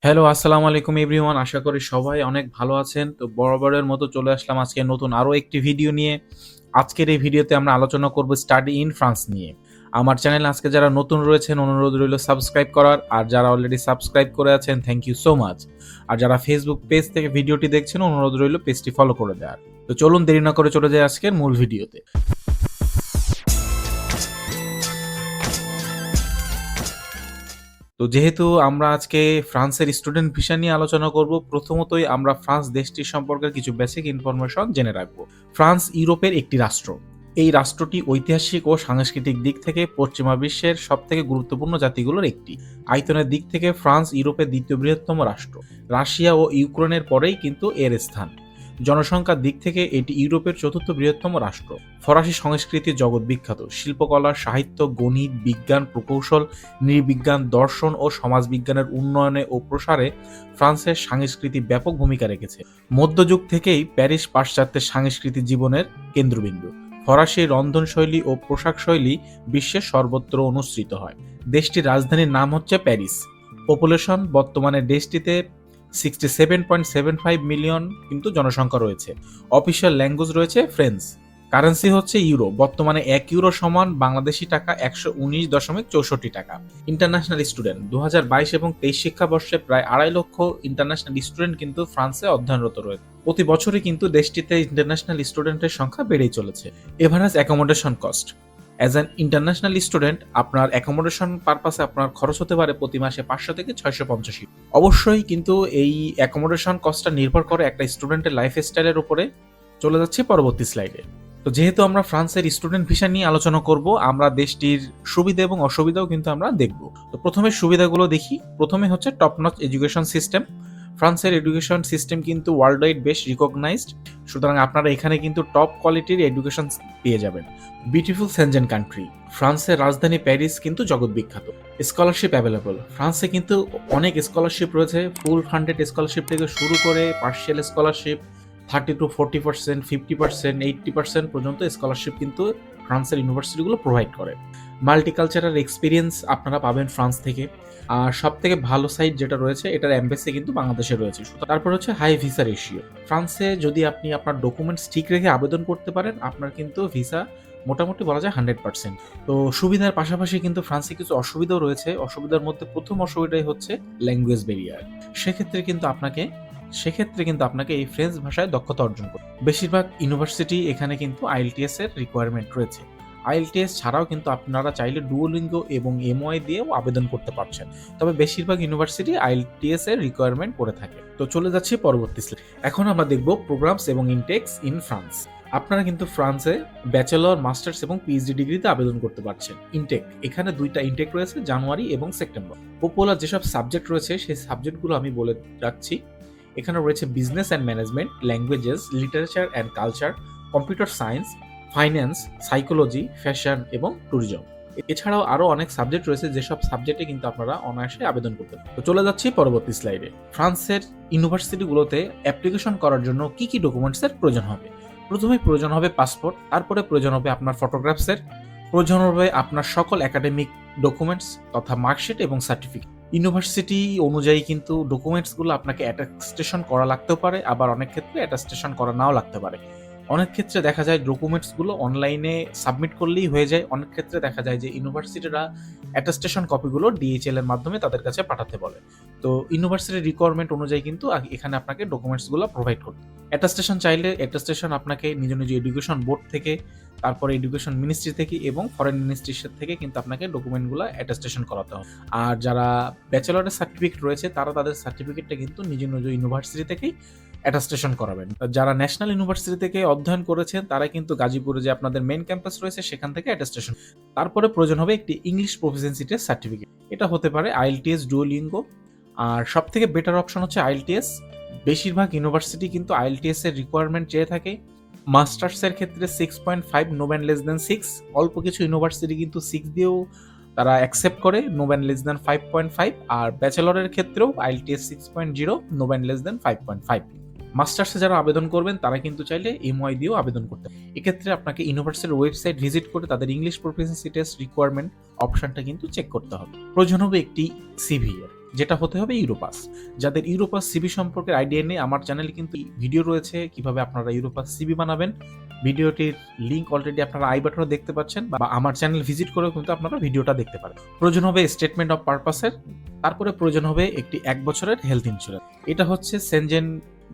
Hello, আসসালামু আলাইকুম everyone. আশা করি সবাই অনেক ভালো আছেন। তো বরাবরের মতো চলে আসলাম আজকে নতুন আরো একটি ভিডিও নিয়ে। আজকের এই ভিডিওতে আমরা আলোচনা করব স্টাডি ইন ফ্রান্স নিয়ে। আমার চ্যানেলে আজকে যারা নতুন রয়েছেন অনুরোধ রইল সাবস্ক্রাইব করার। আর যারা অলরেডি সাবস্ক্রাইব করে আছেন থ্যাংক ইউ সো মাচ। আর যারা ফেসবুক পেজ থেকে ভিডিওটি দেখছেন অনুরোধ রইল পেজটি ফলো করে দেওয়ার। তো চলুন দেরি না করে চলে যাই আজকের মূল ভিডিওতে। তো যেহেতু আমরা আজকে ফ্রান্সের স্টুডেন্ট ভিসা নিয়ে আলোচনা করব, প্রথমতই আমরা ফ্রান্স দেশটির সম্পর্কে কিছু বেসিক ইনফরমেশন জেনে রাখব। ফ্রান্স ইউরোপের একটি রাষ্ট্র। এই রাষ্ট্রটি ঐতিহাসিক ও সাংস্কৃতিক দিক থেকে পশ্চিমা বিশ্বের সবথেকে গুরুত্বপূর্ণ জাতিগুলোর একটি। আয়তনের দিক থেকে ফ্রান্স ইউরোপের দ্বিতীয় বৃহত্তম রাষ্ট্র। রাশিয়া ও ইউক্রেনের পরেই কিন্তু এর স্থান। জনসংখ্যার দিক থেকে এটি ইউরোপের চতুর্থ বৃহত্তম রাষ্ট্র। ফরাসি সংস্কৃতি জগৎ বিখ্যাত। শিল্পকলা, সাহিত্য, গণিত, বিজ্ঞান, প্রকৌশল, নৃবিজ্ঞান, দর্শন ও সমাজবিজ্ঞানের উন্নয়নে ও প্রসারে ফ্রান্সের সংস্কৃতি ব্যাপক ভূমিকা রেখেছে। মধ্যযুগ থেকেই প্যারিস পাশ্চাত্যের সাংস্কৃতিক জীবনের কেন্দ্রবিন্দু। ফরাসি রন্ধনশৈলী ও পোশাক শৈলী বিশ্বের সর্বত্র অনুসৃত হয়। দেশটির রাজধানীর নাম হচ্ছে প্যারিস। পপুলেশন বর্তমানে দেশটিতে 67.75 মিলিয়ন কিন্তু জনসংখ্যা রয়েছে। অফিসিয়াল ল্যাঙ্গুয়েজ রয়েছে ফ্রেঞ্চ। কারেন্সি হচ্ছে ইউরো। বর্তমানে 1 ইউরো সমান বাংলাদেশি টাকা 119.64 টাকা। ইন্টারন্যাশনাল স্টুডেন্ট 2022 এবং 23 শিক্ষাবর্ষে প্রায় 2.5 লক্ষ ইন্টারন্যাশনাল স্টুডেন্ট কিন্তু ফ্রান্সে অধ্যয়নরত রয়েছে। প্রতি বছরই কিন্তু দেশটিতে ইন্টারন্যাশনাল স্টুডেন্টের সংখ্যা বেড়েই চলেছে। Average accommodation cost. As an international student আপনার অ্যাকোমোডেশন পারপাসে আপনার খরচ হতে পারে প্রতি মাসে 500 থেকে 650। অবশ্যই কিন্তু এই অ্যাকোমোডেশন কস্টটা নির্ভর করে একটা স্টুডেন্টের লাইফ স্টাইলের উপরে। চলে যাচ্ছে পরবর্তী স্লাইডে। তো যেহেতু আমরা ফ্রান্সের স্টুডেন্ট ভিসা নিয়ে আলোচনা করব, আমরা দেশটির সুবিধা এবং অসুবিধাও কিন্তু আমরা দেখব। তো প্রথমে সুবিধাগুলো দেখি। প্রথমে হচ্ছে টপ নচ এডুকেশন সিস্টেম। ফ্রান্সের এডুকেশন সিস্টেম কিন্তু ওয়ার্ল্ড ওয়াইড বেশ রিকগনাইজড। সুতরাং আপনারা এখানে কিন্তু টপ কোয়ালিটির এডুকেশন পেয়ে যাবেন। Beautiful Shenzhen country. ফ্রান্সের রাজধানী প্যারিস কিন্তু জগৎ বিখ্যাত। Scholarship available. ফ্রান্সে কিন্তু অনেক স্কলারশিপ রয়েছে। ফুল ফান্ডেড স্কলারশিপ থেকে শুরু করে পার্শিয়াল স্কলারশিপ 30-40%, 50%, 80% পর্যন্ত স্কলারশিপ কিন্তু ফ্রান্সের ইউনিভার্সিটিগুলো প্রোভাইড করে। মাল্টিকালচারাল এক্সপিরিয়েন্স আপনারা পাবেন ফ্রান্স থেকে। আর সব থেকে ভালো সাইট যেটা রয়েছে, এটার এমবাসি কিন্তু বাংলাদেশে রয়েছে। তারপর হচ্ছে হাই ভিসা রেশিও। ফ্রান্সে যদি আপনি আপনার ডকুমেন্টস ঠিক রেখে আবেদন করতে পারেন, আপনার কিন্তু ভিসা মোটামুটি বলা যায় 100%। তো সুবিধার পাশাপাশি কিন্তু ফ্রান্সে কিছু অসুবিধাও রয়েছে। অসুবিধার মধ্যে প্রথম অসুবিধাই হচ্ছে ল্যাঙ্গুয়েজ ব্যারিয়ার। সেক্ষেত্রে কিন্তু আপনাকে এই ফ্রেঞ্চ ভাষায় দক্ষতা অর্জন করতে। বেশিরভাগ ইউনিভার্সিটি এখানে কিন্তু আইএলটিএস এর রিকোয়ারমেন্ট রয়েছে। আইএলটিএস ছাড়াও কিন্তু আপনারা চাইলে ডুওলিঙ্গো এবং এমওআই দিয়েও আবেদন করতে পারছেন। তবে বেশিরভাগ ইউনিভার্সিটি আইএলটিএস এর রিকোয়ারমেন্ট করে থাকে। তো চলে যাচ্ছি পরবর্তী স্লাইড। এখন আমরা দেখব প্রোগ্রামস এবং ইনটেক্স ইন ফ্রান্স। আপনারা কিন্তু ফ্রান্সে ব্যাচেলর, মাস্টার্স এবং পিএইচডি ডিগ্রিতে আবেদন করতে পারছেন। ইনটেক, এখানে দুইটা ইনটেক রয়েছে, জানুয়ারি এবং সেপ্টেম্বর। পপুলার যেসব সাবজেক্ট রয়েছে সেই সাবজেক্টগুলো আমি বলে রাখছি। এখানে রয়েছে business and management, languages, literature and culture, computer science, finance, psychology, fashion এবং ট্যুরিজম। এছাড়াও আরো অনেক সাবজেক্ট রয়েছে যেসব সাবজেক্টে কিন্তু আপনারা অনায়াসে আবেদন করতে পারেন। তো চলে যাচ্ছি পরবর্তী স্লাইডে। ফ্রান্সের ইউনিভার্সিটিগুলোতে অ্যাপ্লিকেশন করার জন্য কি কি ডকুমেন্টসের প্রয়োজন হবে? প্রথমে প্রয়োজন হবে পাসপোর্ট, তারপরে প্রয়োজন হবে আপনার ফটোগ্রাফসের, প্রয়োজন হবে আপনার সকল একাডেমিক ডকুমেন্টস তথা মার্কশিট এবং সার্টিফিকেট। ইউনিভার্সিটি অনুযায়ী কিন্তু ডকুমেন্টসগুলো আপনাকে অ্যাটাস্টেশন করা লাগতেও পারে, আবার অনেক ক্ষেত্রে অ্যাটাস্টেশন করা নাও লাগতে পারে। অনেক ক্ষেত্রে দেখা যায় ডকুমেন্টসগুলো অনলাইনে সাবমিট করলেই হয়ে যায়। অনেক ক্ষেত্রে দেখা যায় যে ইউনিভার্সিটিরা অ্যাটাস্টেশন কপিগুলো ডিএইচএল এর মাধ্যমে তাদের কাছে পাঠাতে বলে। তো ইউনিভার্সিটির রিকোয়ারমেন্ট অনুযায়ী কিন্তু এখানে আপনাকে ডকুমেন্টসগুলো প্রোভাইড করতে। অ্যাটাস্টেশন চাইলে অ্যাটাস্টেশন আপনাকে নিজ নিজ এডুকেশন বোর্ড থেকে, তারপরে এডুকেশন মিনিস্ট্রি থেকে এবং ফরেন মিনিস্ট্রির থেকে কিন্তু আপনাকে ডকুমেন্টগুলো অ্যাটাস্টেশন করাতে হবে। আর যারা ব্যাচেলরের সার্টিফিকেট রয়েছে তারা তাদের সার্টিফিকেটটা কিন্তু নিজ নিজ ইউনিভার্সিটি থেকেই অ্যাটাস্টেশন করাবেন। যারা ন্যাশনাল ইউনিভার্সিটি থেকে অধ্যয়ন করেছেন তারা কিন্তু গাজীপুরে যে আপনাদের মেইন ক্যাম্পাস রয়েছে সেখান থেকে অ্যাটাস্টেশন। তারপরে প্রয়োজন হবে একটি ইংলিশ প্রফিসিয়েন্সি টেস্ট সার্টিফিকেট। এটা হতে পারে আইএলটিএস, ডুওলিঙ্গো। আর সব থেকে বেটার অপশন হচ্ছে আইএলটিএস। বেশিরভাগ ইউনিভার্সিটি কিন্তু আইএলটিএস এর রিকোয়ারমেন্ট চেয়ে থাকে। মাস্টার্সের ক্ষেত্রে 6.5, নো ব্যান্ড লেস দেন 6। অল্প কিছু ইউনিভার্সিটি কিন্তু 6 দিয়েও তারা অ্যাকসেপ্ট করে, নো ব্যান্ড লেস দেন 5.5। আর ব্যাচেলরের ক্ষেত্রেও IELTS 6.0, no band less than 5.5। মাস্টার্সে যারা আবেদন করবেন তারা কিন্তু চাইলে এমওআই দিয়েও আবেদন করতে পারেন। এক্ষেত্রে আপনাকে ইউনিভার্সিটির ওয়েবসাইট ভিজিট করে তাদের ইংলিশ প্রফিসিয়েন্সি টেস্ট রিকোয়ারমেন্ট অপশনটা কিন্তু চেক করতে হবে। প্রয়োজন হবে একটি সিভি। যেটা হতে হবে ইউরোপাস। যাদের ইউরোপাস সিভি সম্পর্কে আইডিয়া নেই, আমার চ্যানেলে কিন্তু ভিডিও রয়েছে কিভাবে আপনারা ইউরোপাস সিভি বানাবেন। ভিডিওটির লিংক অলরেডি আপনারা আই বাটনে দেখতে পাচ্ছেন, বা আমার চ্যানেল ভিজিট করেও কিন্তু আপনারা ভিডিওটা দেখতে পারেন। প্রয়োজন হবে স্টেটমেন্ট অফ পারপাসের, তারপরে প্রয়োজন হবে একটি 1 বছরের হেলথ ইন্স্যুরেন্স। এটা হচ্ছে সেনজেন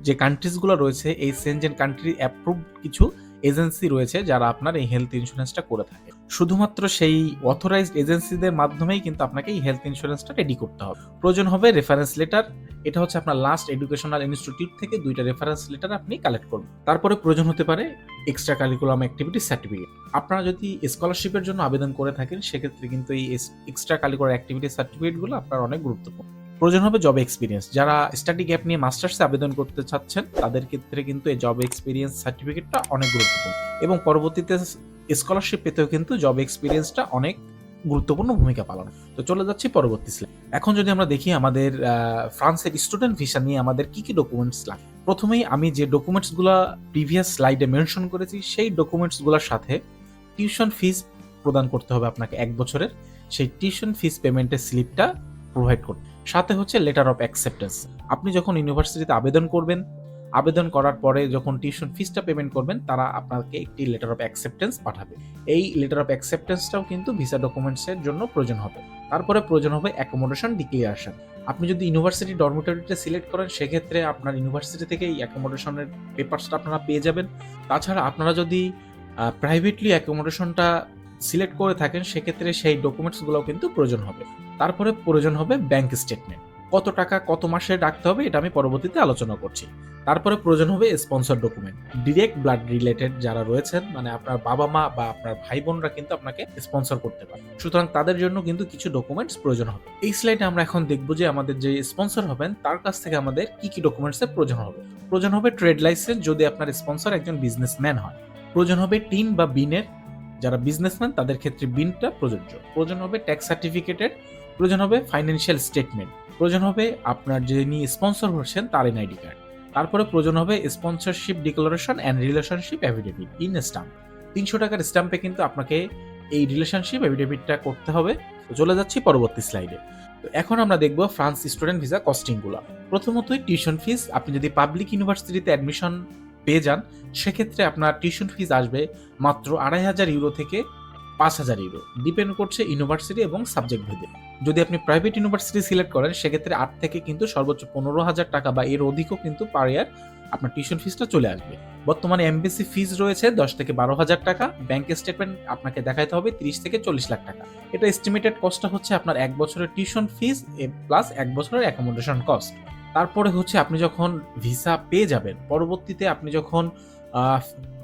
যে কান্ট্রিজগুলো রয়েছে, এই সেনজেন কান্ট্রি অ্যাপ্রুভড কিছু এজেন্সি রয়েছে যারা আপনার এই হেলথ ইন্স্যুরেন্সটা করে থাকে। শুধুমাত্র সেই অথরাইজড এজেন্সিদের মাধ্যমেই কিন্তু আপনাকে এই হেলথ ইন্স্যুরেন্সটা রেডি করতে হবে। প্রয়োজন হবে রেফারেন্স লেটার, এটা হচ্ছে আপনার লাস্ট এডুকেশনাল ইনস্টিটিউট থেকে 2টা রেফারেন্স লেটার আপনি কালেক্ট করবেন। তারপরে প্রয়োজন হতে পারে এক্সট্রা কারিকুলাম অ্যাক্টিভিটি সার্টিফিকেট। আপনারা যদি স্কলারশিপের জন্য আবেদন করে থাকেন সেক্ষেত্রে কিন্তু এই এক্সট্রা কারিকুলার অ্যাক্টিভিটি সার্টিফিকেটগুলো আপনার অনেক গুরুত্বপূর্ণ। প্রয়োজন হবে জব এক্সপিরিয়েন্স। যারা স্টাডি গ্যাপ নিয়ে মাস্টার্সে আবেদন করতে চাচ্ছেন তাদের ক্ষেত্রে কিন্তু এই জব এক্সপিরিয়েন্স সার্টিফিকেটটা অনেক গুরুত্বপূর্ণ, এবং পরবর্তীতে স্কলারশিপ পেতেও কিন্তু জব এক্সপিরিয়েন্সটা অনেক গুরুত্বপূর্ণ ভূমিকা পালন। তো চলে যাচ্ছি পরবর্তী স্লাইড। এখন যদি আমরা দেখি আমাদের ফ্রান্সের স্টুডেন্ট ভিসা নিয়ে আমাদের কি কি ডকুমেন্টস লাগে। প্রথমেই আমি যে ডকুমেন্টসগুলো প্রিভিয়াস স্লাইডে মেনশন করেছি সেই ডকুমেন্টসগুলোর সাথে টিউশন ফিস প্রদান করতে হবে আপনাকে 1 বছরের। সেই টিউশন ফিস পেমেন্টের স্লিপটা প্রোভাইড করতে, সাথে হচ্ছে লেটার অফ অ্যাকসেপ্টেন্স। আপনি যখন ইউনিভার্সিটিতে আবেদন করবেন, আবেদন করার পরে যখন টিউশন ফিসটা পেমেন্ট করবেন তারা আপনাকে একটি লেটার অফ অ্যাকসেপ্টেন্স পাঠাবে। এই লেটার অফ অ্যাকসেপ্টেন্সটাও কিন্তু ভিসা ডকুমেন্টসের জন্য প্রয়োজন হবে। তারপরে প্রয়োজন হবে অ্যাকোমোডেশন ডিক্লিয়ারেশন। আপনি যদি ইউনিভার্সিটি ডরমিটরিতে সিলেক্ট করেন সেক্ষেত্রে আপনার ইউনিভার্সিটি থেকে এই অ্যাকোমোডেশনের পেপারসটা আপনারা পেয়ে যাবেন। তাছাড়া আপনারা যদি প্রাইভেটলি অ্যাকোমোডেশনটা সিলেক্ট করে থাকেন সেক্ষেত্রে সেই ডকুমেন্টসগুলোও কিন্তু প্রয়োজন হবে। তারপরে প্রয়োজন হবে ব্যাংক স্টেটমেন্ট। কত টাকা কত মাসে রাখতে হবে এটা আমি পরবর্তীতে আলোচনা করছি। তারপরে প্রয়োজন হবে sponsor document. Direct blood related যারা রয়েছেন, মানে আপনার বাবা মা বা আপনার ভাই বোনরা কিন্তু আপনাকে স্পন্সর করতে পারে, সুতরাং তাদের জন্য কিন্তু কিছু ডকুমেন্টস প্রয়োজন হবে। এই স্লাইডে আমরা এখন দেখব যে আমাদের যে স্পন্সর হবেন তার কাছ থেকে আমাদের কি কি ডকুমেন্টসের প্রয়োজন হবে। প্রয়োজন হবে ট্রেড লাইসেন্স যদি আপনার স্পন্সর একজন বিজনেসম্যান হয়। প্রয়োজন হবে টিন বা বিনের, যারা বিজনেসম্যান তাদের ক্ষেত্রে বিনটা প্রযোজ্য। প্রয়োজন হবে ট্যাক্স সার্টিফিকেটের। প্রয়োজন হবে ফাইন্যান্সিয়াল স্টেটমেন্ট। প্রয়োজন হবে আপনার যিনি স্পন্সর হচ্ছেন তার এনআইডি কার্ড। তারপরে প্রয়োজন হবে sponsorship declaration and relationship affidavit in stamp. 300 টাকার স্টাম্পে কিন্তু আপনাকে এই রিলেশনশিপ অ্যাফিডেভিটটা করতে হবে। তো চলে যাচ্ছি পরবর্তী স্লাইডে। তো এখন আমরা দেখব ফ্রান্স স্টুডেন্ট ভিসা কস্টিংগুলো। প্রথমতই টিউশন ফিস। আপনি যদি পাবলিক ইউনিভার্সিটিতে অ্যাডমিশন পেয়ে যান সেক্ষেত্রে আপনার টিউশন ফিস আসবে মাত্র 2500 ইউরো থেকে 5000 ইউরো, ডিপেন্ড করছে ইউনিভার্সিটি এবং সাবজেক্ট ভেদে। যদি আপনি প্রাইভেট ইউনিভার্সিটি সিলেক্ট করেন সেক্ষেত্রে 8 থেকে কিন্তু সর্বোচ্চ 15,000 টাকা বা এর অধিকও কিন্তু পার ইয়ার আপনার টিউশন ফিসটা চলে আসবে। বর্তমানে এমবিসি ফিস রয়েছে 10 থেকে 12,000 টাকা। ব্যাংক স্টেটমেন্ট আপনাকে দেখাতে হবে 30 থেকে 40 লাখ টাকা। এটা এস্টিমেটেড কস্টটা হচ্ছে আপনার 1 বছরের টিউশন ফিস প্লাস 1 বছরের অ্যাকোমোডেশন কস্ট। তারপরে হচ্ছে আপনি যখন ভিসা পেয়ে যাবেন, পরবর্তীতে আপনি যখন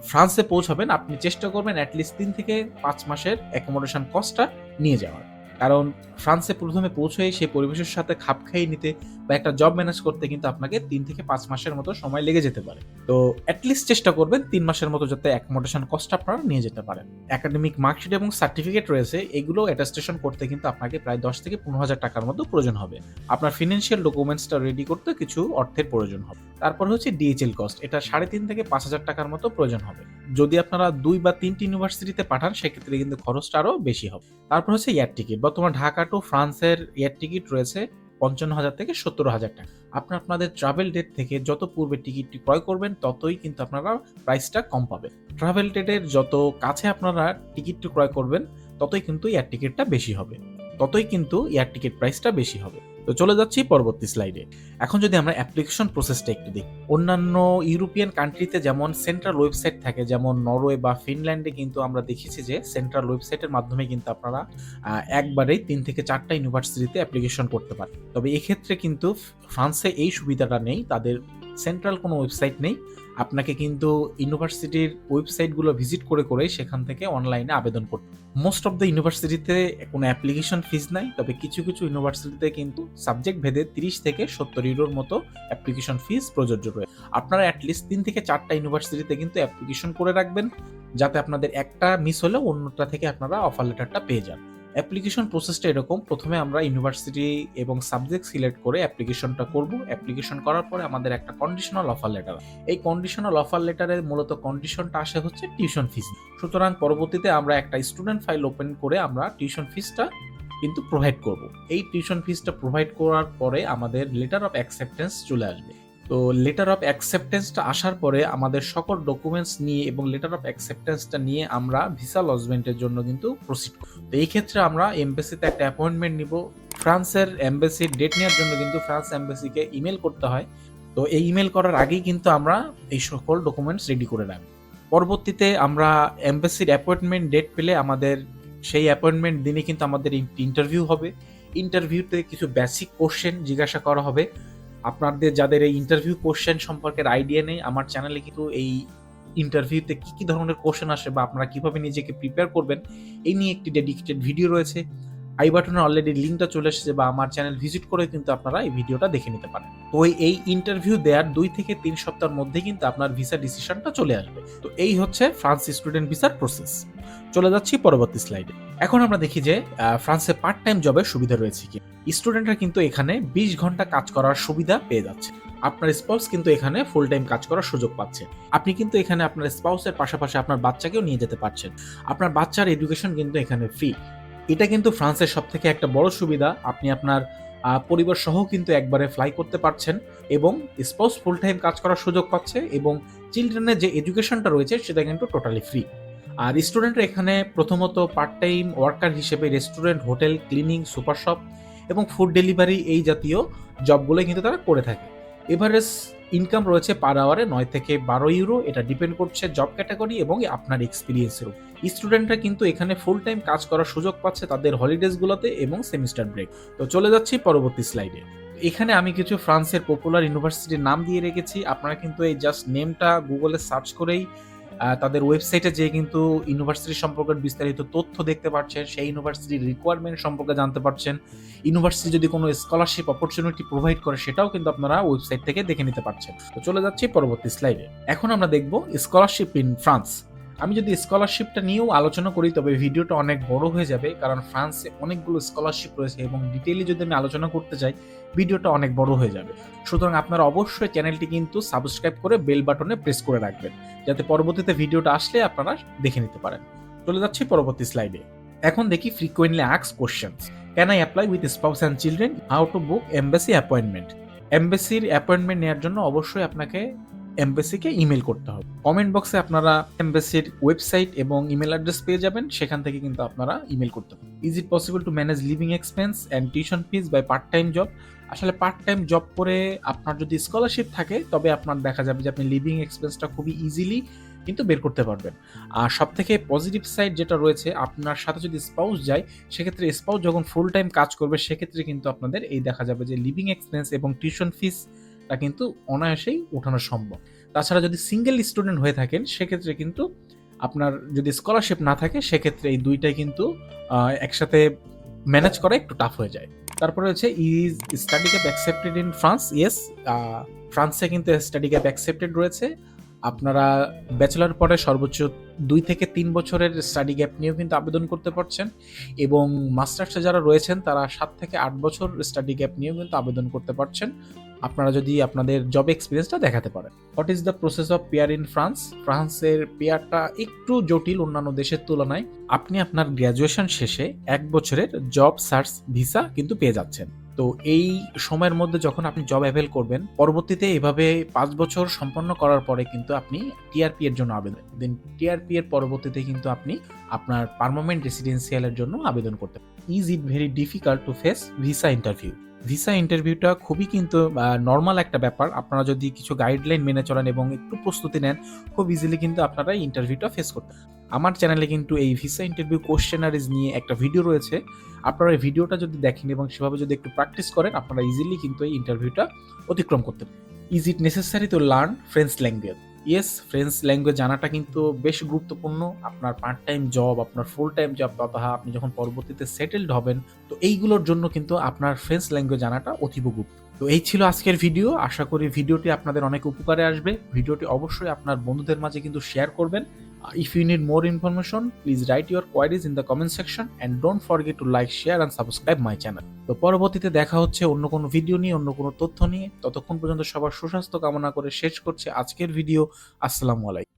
ফ্রান্সে পৌঁছাবেন আপনি চেষ্টা করবেন অ্যাটলিস্ট 3 থেকে 5 মাসের অ্যাকোমোডেশন কস্টটা নিয়ে যাওয়ার। কারণ ফ্রান্সে প্রথমে পৌঁছেই সেই পরিবেশের সাথে খাপ খাইয়ে নিতে বা একটা জব ম্যানেজ করতে কিন্তু আপনাকে 3 থেকে 5 মাসের মতো সময় লেগে যেতে পারে। তো অ্যাটলিস্ট চেষ্টা করবেন 3 মাসের মতো যাতে অ্যাকোমোডেশন কস্টটা আপনারা নিয়ে যেতে পারেন। একাডেমিক মার্কশিট এবং সার্টিফিকেট রয়েছে, এগুলো অ্যাটাস্টেশন করতে কিন্তু আপনাকে প্রায় 10 থেকে 15,000 টাকার মতো প্রয়োজন হবে। আপনার ফিনান্সিয়াল ডকুমেন্টসটা রেডি করতে কিছু অর্থের প্রয়োজন হবে। তারপর হচ্ছে ডিএইচএল কস্ট, এটা 3.5 থেকে 5,000 টাকার মতো প্রয়োজন হবে। যদি আপনারা 2 বা 3টি ইউনিভার্সিটিতে পাঠান সেক্ষেত্রে কিন্তু খরচটা আরও বেশি হবে। তারপর হচ্ছে এয়ার টিকিট। বর্তমানে ঢাকা টু ফ্রান্সের এয়ার টিকিট রয়েছে 55,000 থেকে 70,000 টাকা। আপনাদের ট্রাভেল ডেট থেকে যত পূর্বে টিকিটটি ক্রয় করবেন ততই কিন্তু আপনারা প্রাইসটা কম পাবেন। ট্রাভেল ডেটের যত কাছে আপনারা টিকিটটি ক্রয় করবেন ততই কিন্তু এয়ার টিকিটটা বেশি হবে, ততই কিন্তু এয়ার টিকিট প্রাইসটা বেশি হবে। তো চলে যাচ্ছি পরবর্তী স্লাইডে। এখন যদি আমরা অ্যাপ্লিকেশন প্রসেসটা একটু দেখি, অন্যান্য ইউরোপিয়ান কান্ট্রিতে যেমন সেন্ট্রাল ওয়েবসাইট থাকে, যেমন নরওয়ে বা ফিনল্যান্ডে কিন্তু আমরা দেখেছি যে সেন্ট্রাল ওয়েবসাইটের মাধ্যমে কিন্তু আপনারা একবারেই 3 থেকে 4টা ইউনিভার্সিটিতে অ্যাপ্লিকেশন করতে পারেন। তবে এক্ষেত্রে কিন্তু ফ্রান্সে এই সুবিধাটা নেই, তাদের সেন্ট্রাল কোনো ওয়েবসাইট নেই। আপনাকে কিন্তু ইউনিভার্সিটির ওয়েবসাইটগুলো ভিজিট করে করে সেখান থেকে অনলাইনে আবেদন করতে। মোস্ট অফ দ্য ইউনিভার্সিটিতে কোনো অ্যাপ্লিকেশন ফিস নাই, তবে কিছু কিছু ইউনিভার্সিটিতে কিন্তু সাবজেক্ট ভেদে 30 থেকে 70 ইউরোর মতো অ্যাপ্লিকেশন ফিস প্রযোজ্য রয়েছে। আপনারা অ্যাটলিস্ট 3 থেকে 4টা ইউনিভার্সিটিতে কিন্তু অ্যাপ্লিকেশন করে রাখবেন যাতে আপনাদের একটা মিস হলেও অন্যটা থেকে আপনারা অফার লেটারটা পেয়ে যান। অ্যাপ্লিকেশন প্রসেসটা এরকম, প্রথমে আমরা ইউনিভার্সিটি এবং সাবজেক্ট সিলেক্ট করে অ্যাপ্লিকেশনটা করব। অ্যাপ্লিকেশন করার পরে আমাদের একটা কন্ডিশনাল অফার লেটার, এই কন্ডিশনাল অফার লেটারের মূলত কন্ডিশনটা আসে হচ্ছে টিউশন ফিস। সুতরাং পরবর্তীতে আমরা একটা স্টুডেন্ট ফাইল ওপেন করে আমরা টিউশন ফিসটা কিন্তু প্রোভাইড করব। এই টিউশন ফিসটা প্রোভাইড করার পরে আমাদের লেটার অফ অ্যাকসেপ্টেন্স চলে আসবে। তো লেটার অফ অ্যাকসেপ্টেন্সটা আসার পরে আমাদের সকল ডকুমেন্টস নিয়ে এবং লেটার অফ অ্যাকসেপ্টেন্সটা নিয়ে আমরা ভিসা লজমেন্টের জন্য কিন্তু প্রসিড করব। তো এই ক্ষেত্রে আমরা এমবাসিতে একটা অ্যাপয়েন্টমেন্ট নিব। ফ্রান্সের এমবাসির ডেট নেওয়ার জন্য কিন্তু ফ্রান্স এমবাসিকে ইমেল করতে হয়। তো এই ইমেল করার আগেই কিন্তু আমরা এই সকল ডকুমেন্টস রেডি করে রাখব। পরবর্তীতে আমরা এমবাসির অ্যাপয়েন্টমেন্ট ডেট পেলে আমাদের সেই অ্যাপয়েন্টমেন্ট দিনে কিন্তু আমাদের ইন্টারভিউ হবে। ইন্টারভিউতে কিছু বেসিক কোশ্চেন জিজ্ঞাসা করা হবে। আপনাদের যাদের এই ইন্টারভিউ কোশ্চেন সম্পর্কের আইডিয়া নেই, আমার চ্যানেলে কিন্তু এই ইন্টারভিউতে কি ধরনের কোশ্চেন আসে বা আপনারা কিভাবে নিজেকে প্রিপেয়ার করবেন এই নিয়ে একটি ডেডিকেটেড ভিডিও রয়েছে। আই বাটনে অলরেডি লিঙ্কটা চলে এসেছে, বা আমার চ্যানেল ভিজিট করে কিন্তু আপনারা এই ভিডিওটা দেখে নিতে পারেন। তো এই ইন্টারভিউ দেওয়ার 2 থেকে 3 সপ্তাহের মধ্যে কিন্তু আপনার ভিসা ডিসিশনটা চলে আসবে। তো এই হচ্ছে ফ্রান্স স্টুডেন্ট ভিসার প্রসেস। চলে যাচ্ছি পরবর্তী স্লাইডে। এখন আমরা দেখি যে ফ্রান্সে পার্ট টাইম জবের সুবিধা রয়েছে কি। স্টুডেন্টরা কিন্তু এখানে 20 ঘন্টা কাজ করার সুবিধা পেয়ে যাচ্ছে। আপনার স্পাউস কিন্তু এখানে ফুল টাইম কাজ করার সুযোগ পাচ্ছে। আপনি কিন্তু এখানে আপনার স্পাউসের পাশাপাশি আপনার বাচ্চাকেও নিয়ে যেতে পারছেন। আপনার বাচ্চার এডুকেশন কিন্তু এখানে ফ্রি। এটা কিন্তু ফ্রান্সের সব থেকে একটা বড় সুবিধা। আপনি আপনার পরিবার সহ কিন্তু একবারে ফ্লাই করতে পারছেন এবং স্পাউস ফুল টাইম কাজ করার সুযোগ পাচ্ছে, এবং চিলড্রেনের যে এডুকেশনটা রয়েছে সেটা কিন্তু টোটালি ফ্রি। আর স্টুডেন্টরা এখানে প্রথমত পার্ট টাইম ওয়ার্কার হিসেবে restaurant, hotel, cleaning, super shop এবং ফুড ডেলিভারি এই জাতীয় জবগুলো কিন্তু তারা করে থাকে। এভারেজ ইনকাম রয়েছে পার আওয়ারে 9 থেকে 12 ইউরো। এটা ডিপেন্ড করছে জব ক্যাটাগরি এবং আপনার এক্সপিরিয়েন্সের উপর। স্টুডেন্টরা কিন্তু এখানে ফুল টাইম কাজ করার সুযোগ পাচ্ছে তাদের হলিডেজগুলোতে এবং সেমিস্টার ব্রেক। তো চলে যাচ্ছি পরবর্তী স্লাইডে। এখানে আমি কিছু ফ্রান্সের পপুলার ইউনিভার্সিটির নাম দিয়ে রেখেছি। আপনারা কিন্তু এই জাস্ট নেমটা গুগলে সার্চ করেই তাদের ওয়েবসাইটে যেয়ে কিন্তু ইউনিভার্সিটি সম্পর্কে বিস্তারিত তথ্য দেখতে পাচ্ছেন, সেই ইউনিভার্সিটির রিকোয়ারমেন্ট সম্পর্কে জানতে পারছেন। ইউনিভার্সিটি যদি কোনো স্কলারশিপ অপরচুনিটি প্রোভাইড করে সেটাও কিন্তু আপনারা ওয়েবসাইট থেকে দেখে নিতে পারছেন। তো চলে যাচ্ছি পরবর্তী স্লাইডে। এখন আমরা দেখব স্কলারশিপ ইন ফ্রান্স। আমি যদি স্কলারশিপটা নিয়েও আলোচনা করি তবে ভিডিওটা অনেক বড় হয়ে যাবে, কারণ ফ্রান্সে অনেকগুলো স্কলারশিপ রয়েছে এবং ডিটেইলি যদি আমি আলোচনা করতে যাই ভিডিওটা অনেক বড় হয়ে যাবে। সুতরাং আপনারা অবশ্যই চ্যানেলটি কিন্তু সাবস্ক্রাইব করে বেল বাটনে প্রেস করে রাখবেন, যাতে পরবর্তীতে ভিডিওটা আসলে আপনারা দেখে নিতে পারেন। চলে যাচ্ছি পরবর্তী স্লাইডে। এখন দেখি frequently asked questions. Can I apply with spouse and children? How to book embassy appointment? এমবাসির অ্যাপয়েন্টমেন্ট নেওয়ার জন্য অবশ্যই আপনাকে এমবাসিকে ইমেল করতে হবে। কমেন্ট বক্সে আপনারা এমবাসির ওয়েবসাইট এবং ইমেল অ্যাড্রেস পেয়ে যাবেন, সেখান থেকে কিন্তু আপনারা ইমেল করতে পারেন। Is it possible to manage living expense and tuition fees by part time job? আসলে পার্ট টাইম জব করে আপনার যদি স্কলারশিপ থাকে তবে আপনার দেখা যাবে যে আপনি লিভিং এক্সপেন্সটা খুবই ইজিলি কিন্তু বের করতে পারবেন। আর সব থেকে পজিটিভ সাইড যেটা রয়েছে, আপনার সাথে যদি স্পাউস যায় সেক্ষেত্রে স্পাউস যখন ফুল টাইম কাজ করবে সেক্ষেত্রে কিন্তু আপনাদের এই দেখা যাবে যে লিভিং এক্সপেন্স এবং টিউশন ফিসটা কিন্তু অনায়াসেই ওঠানো সম্ভব। তাছাড়া যদি সিঙ্গেল স্টুডেন্ট হয়ে থাকেন সেক্ষেত্রে কিন্তু আপনার যদি স্কলারশিপ না থাকে সেক্ষেত্রে এই দুইটাই কিন্তু একসাথে ম্যানেজ করা একটু টাফ হয়ে যায়। তারপরে হচ্ছে is study cap accepted in France? Yes, ফ্রান্সে কিন্তু স্টাডি ক্যাপ অ্যাকসেপ্টেড রয়েছে। আপনারা ব্যাচেলর পরে সর্বোচ্চ 2 থেকে 3 বছরের স্টাডি গ্যাপ নিয়েও কিন্তু আবেদন করতে পারছেন, এবং মাস্টার্সে যারা রয়েছেন তারা 7 থেকে 8 বছর স্টাডি গ্যাপ নিয়েও কিন্তু আবেদন করতে পারছেন, আপনারা যদি আপনাদের জব এক্সপিরিয়েন্সটা দেখাতে পারেন। What is the process of pair in France? ফ্রান্সের পেয়ারটা একটু জটিল অন্যান্য দেশের তুলনায়। আপনি আপনার গ্র্যাজুয়েশন শেষে 1 বছরের জব সার্চ ভিসা কিন্তু পেয়ে যাচ্ছেন। তো এই সময়ের মধ্যে যখন আপনি জব অ্যাভেল করবেন, পরবর্তীতে এভাবে 5 বছর সম্পন্ন করার পরে কিন্তু আপনি টিআরপি এর জন্য আবেদন দেন। টিআরপি এর পরবর্তীতে কিন্তু আপনি আপনার পার্মানেন্ট রেসিডেন্সিয়ালের জন্য আবেদন করতে পারেন। Is it very difficult to face visa interview? Visa ইন্টারভিউটা খুবই কিন্তু নর্মাল একটা ব্যাপার। আপনারা যদি কিছু গাইডলাইন মেনে চলেন এবং একটু প্রস্তুতি নেন, খুব ইজিলি কিন্তু আপনারা ইন্টারভিউটা ফেস করতে। আমার চ্যানেলে কিন্তু এই ভিসা ইন্টারভিউ কোশ্চেনারিজ নিয়ে একটা ভিডিও রয়েছে। আপনারা এই ভিডিওটা যদি দেখেন এবং সেভাবে যদি একটু প্র্যাকটিস করেন, আপনারা ইজিলি কিন্তু এই ইন্টারভিউটা অতিক্রম করতে পারেন। Is it necessary to learn French language? Yes, French language জানাটা কিন্তু বেশ গুরুত্বপূর্ণ। আপনার পার্ট টাইম জব, আপনার ফুল টাইম জব, তথা আপনি যখন পরবর্তীতে সেটেলড হবেন, তো এইগুলোর জন্য কিন্তু আপনার ফ্রেঞ্চ ল্যাঙ্গুয়েজ জানাটা অতীব গুরুত্ব। তো এই ছিল আজকের ভিডিও। আশা করি ভিডিওটি আপনাদের অনেক উপকারে আসবে। ভিডিওটি অবশ্যই আপনার বন্ধুদের মাঝে কিন্তু শেয়ার করবেন। If you need more information, please write your queries in the comment section and don't forget to like, share and subscribe my channel. তো পরবর্তীতে দেখা হচ্ছে অন্য কোনো ভিডিও নিয়ে, অন্য কোনো তথ্য নিয়ে। ততক্ষণ পর্যন্ত সবার সুস্বাস্থ্য কামনা করে শেষ করছে আজকের ভিডিও। আসসালামু আলাইকুম।